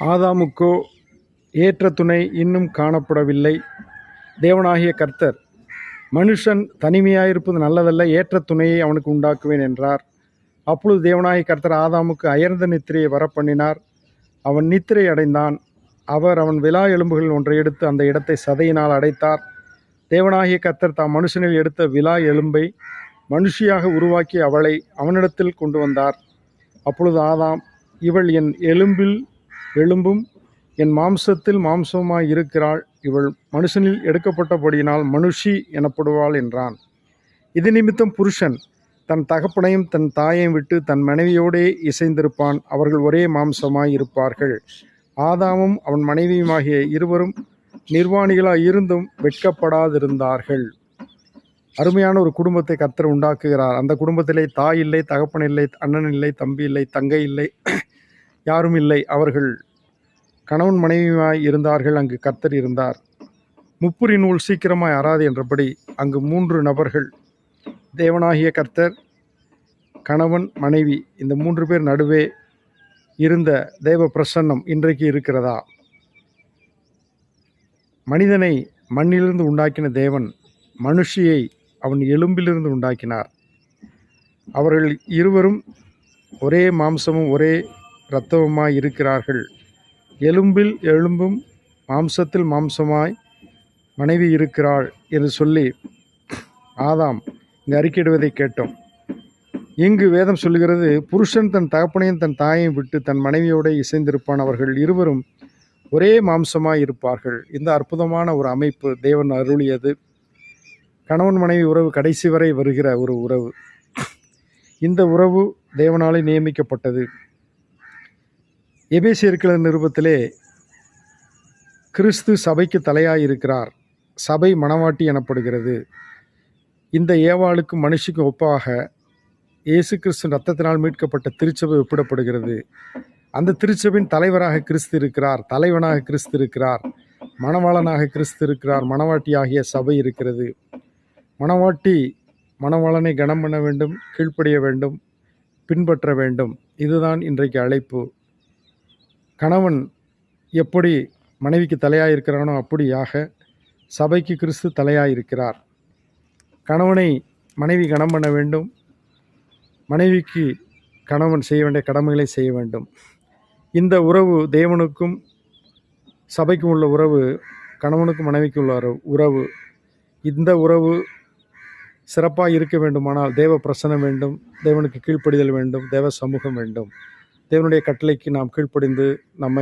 ஆதாமுக்கோ ஏற்ற துணை இன்னும் காணப்படவில்லை. தேவனாகிய கர்த்தர், மனுஷன் தனிமையாயிருப்பது நல்லதல்ல, ஏற்ற துணையை அவனுக்கு உண்டாக்குவேன் என்றார். அப்பொழுது தேவனாகிய கர்த்தர் ஆதாமுக்கு அயர்ந்த நித்திரையை வரப்பண்ணினார். அவன் நித்திரை அடைந்தான். அவர் அவன் விலா எலும்புகளில் ஒன்றை எடுத்து அந்த இடத்தை சதையினால் அடைத்தார். தேவனாகிய கர்த்தர் தாம் மனுஷனில் எடுத்த விலா எலும்பை மனுஷியாக உருவாக்கி அவளை அவனிடத்தில் கொண்டு வந்தார். அப்பொழுது ஆதாம், இவள் என் எலும்பில் எலும்பும் என் மாம்சத்தில் மாம்சமாய் இருக்கிறாள். இவள் மனுஷனில் எடுக்கப்பட்டபடியினால் மனுஷி எனப்படுவாள் என்றான். இது நிமித்தம் புருஷன் தன் தகப்பனையும் தன் தாயையும் விட்டு தன் மனைவியோடே இசைந்திருப்பான். அவர்கள் ஒரே மாம்சமாய் இருப்பார்கள். ஆதாமும் அவன் மனைவியுமாகிய இருவரும் நிர்வாணிகளாய் இருந்தும் வெட்கப்படாதிருந்தார்கள். அருமையான ஒரு குடும்பத்தை கர்த்தர் உண்டாக்குகிறார். அந்த குடும்பத்திலே தாய் இல்லை, தகப்பன் இல்லை, அண்ணன் இல்லை, தம்பி இல்லை, தங்கை இல்லை, யாரும் இல்லை. அவர்கள் கணவன் மனைவியுமாய் இருந்தார்கள். அங்கு கர்த்தர் இருந்தார். முப்புரி நூல் சீக்கிரமாய் அறாது என்றபடி அங்கு 3 நபர்கள், தேவனாகிய கர்த்தர், கணவன், மனைவி, இந்த 3 பேர் நடுவே இருந்த தேவ பிரசன்னம் இன்றைக்கு இருக்கிறதா? மனிதனை மண்ணிலிருந்து உண்டாக்கின தேவன் மனுஷியை அவன் எலும்பிலிருந்து உண்டாக்கினார். அவர்கள் இருவரும் ஒரே மாம்சமும் ஒரே இரத்தமுமாய் இருக்கிறார்கள். எலும்பில் எலும்பும் மாம்சத்தில் மாம்சமாய் மனைவி இருக்கிறாள் என்று சொல்லி ஆதாம் இங்கு அறிக்கையிடுவதை கேட்டோம். இங்கு வேதம் சொல்லுகிறது, புருஷன் தன் தகப்பனையும் தன் தாயையும் விட்டு தன் மனைவியோடு இசைந்திருப்பான். அவர்கள் இருவரும் ஒரே மாம்சமாய் இருப்பார்கள். இந்த அற்புதமான ஒரு அமைப்பு தேவன் அருளியது. கணவன் மனைவி உறவு கடைசி வரை வருகிற ஒரு உறவு. இந்த உறவு தேவனாலே நியமிக்கப்பட்டது. எபேசியர் நிருபத்திலே கிறிஸ்து சபைக்கு தலையாயிருக்கிறார். சபை மணவாட்டி எனப்படுகிறது. இந்த ஏவாளுக்கு மனுஷிக்கு ஒப்பாக இயேசு கிறிஸ்து ரத்தத்தினால் மீட்கப்பட்ட திருச்சபை ஒப்பிடப்படுகிறது. அந்த திருச்சபையின் தலைவராக கிறிஸ்து இருக்கிறார், தலைவனாக கிறிஸ்து இருக்கிறார், மணவாளனாக கிறிஸ்து இருக்கிறார், மணவாட்டியாகிய சபை இருக்கிறது. மணவாட்டி மணவாளனை கனம் பண்ண வேண்டும், கீழ்ப்படிய வேண்டும், பின்பற்ற வேண்டும். இதுதான் இன்றைக்கு அழைப்பு. கணவன் எப்படி மனைவிக்கு தலையாயிருக்கிறானோ அப்படியாக சபைக்கு கிறிஸ்து தலையாயிருக்கிறார். கணவனை மனைவி கனம் பண்ண வேண்டும், மனைவிக்கு கணவன் செய்ய வேண்டிய கடமைகளை செய்ய வேண்டும். இந்த உறவு தேவனுக்கும் சபைக்கும் உள்ள உறவு, கணவனுக்கும் மனைவிக்கும் உள்ள உறவு. இந்த உறவு சிறப்பாக இருக்க வேண்டுமானால் தேவ பிரசன்னம் வேண்டும், தேவனுக்கு கீழ்ப்படிதல் வேண்டும், தேவ சமூகம் வேண்டும். தேவனுடைய கட்டளைக்கு நாம் கீழ்ப்படிந்து நம்மை